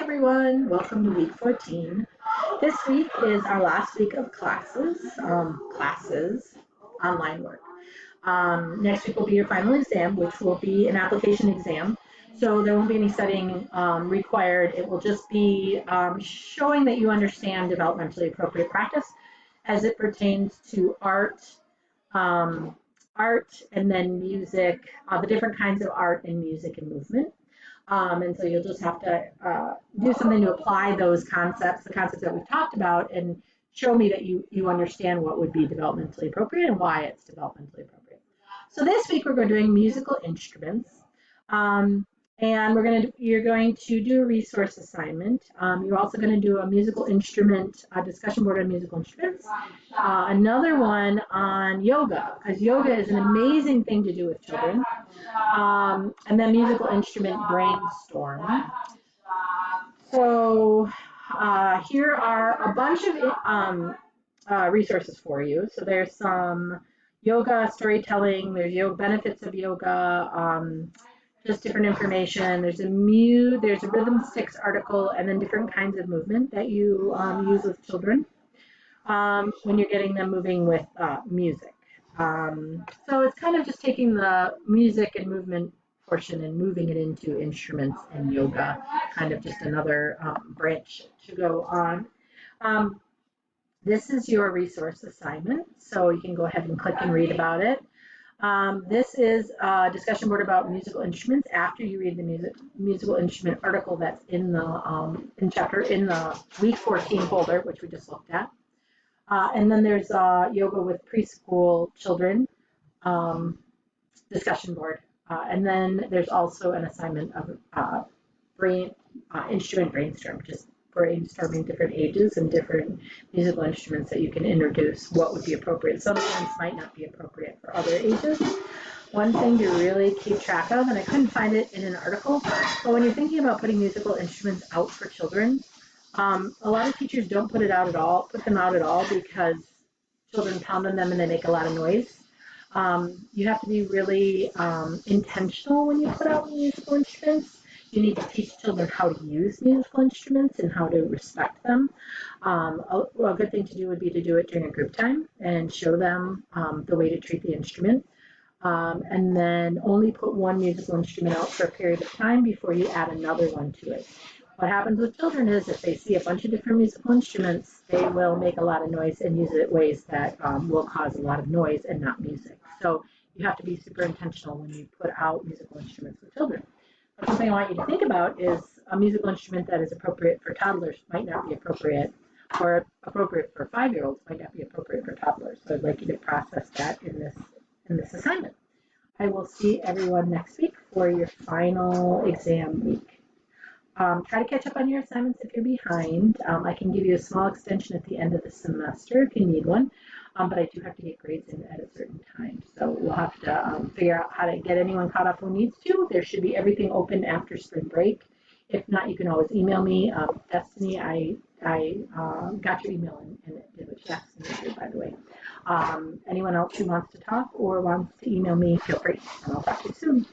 everyone, welcome to week 14. This week is our last week of classes, online work. Next week will be your final exam, which will be an application exam. So there won't be any studying required. It will just be showing that you understand developmentally appropriate practice as it pertains to um, art and then music, the different kinds of art and music and movement. And so you'll just have to do something to apply those concepts, the concepts that we've talked about, and show me that you understand what would be developmentally appropriate and why it's developmentally appropriate. So this week we're doing musical instruments. And you're going to do a resource assignment. You're also going to do a musical instrument, a discussion board on musical instruments. Another one on yoga, because yoga is an amazing thing to do with children. And then musical instrument brainstorm. So here are a bunch of resources for you. So there's some yoga storytelling, there's yoga benefits of yoga, just different information. There's a Rhythm Sticks article, and then different kinds of movement that you use with children when you're getting them moving with music. So it's kind of just taking the music and movement portion and moving it into instruments and yoga, kind of just another branch to go on. This is your resource assignment, so you can go ahead and click and read about it. This is a discussion board about musical instruments after you read the musical instrument article that's in the in the week 14 folder, which we just looked at. And then there's yoga with preschool children discussion board. And then there's also an assignment of instrument brainstorm, just brainstorming different ages and different musical instruments that you can introduce, what would be appropriate. Some things might not be appropriate for other ages. One thing to really keep track of, and I couldn't find it in an article, but when you're thinking about putting musical instruments out for children, a lot of teachers don't put them out at all because children pound on them and they make a lot of noise. You have to be really intentional when you put out musical instruments. You need to teach children how to use musical instruments and how to respect them. A good thing to do would be to do it during a group time and show them the way to treat the instrument. And then only put one musical instrument out for a period of time before you add another one to it. What happens with children is if they see a bunch of different musical instruments, they will make a lot of noise and use it in ways that will cause a lot of noise and not music. So you have to be super intentional when you put out musical instruments with children. But something I want you to think about is a musical instrument that is appropriate for toddlers might not be appropriate, or appropriate for 5-year-olds might not be appropriate for toddlers. So I'd like you to process that in this assignment. I will see everyone next week for your final exam week. Try to catch up on your assignments if you're behind. I can give you a small extension at the end of the semester if you need one, but I do have to get grades in at a certain time. So we'll have to figure out how to get anyone caught up who needs to. There should be everything open after spring break. If not, you can always email me. Destiny, I got your email and it did what you asked me to do, by the way. Anyone else who wants to talk or wants to email me, feel free, and I'll talk to you soon.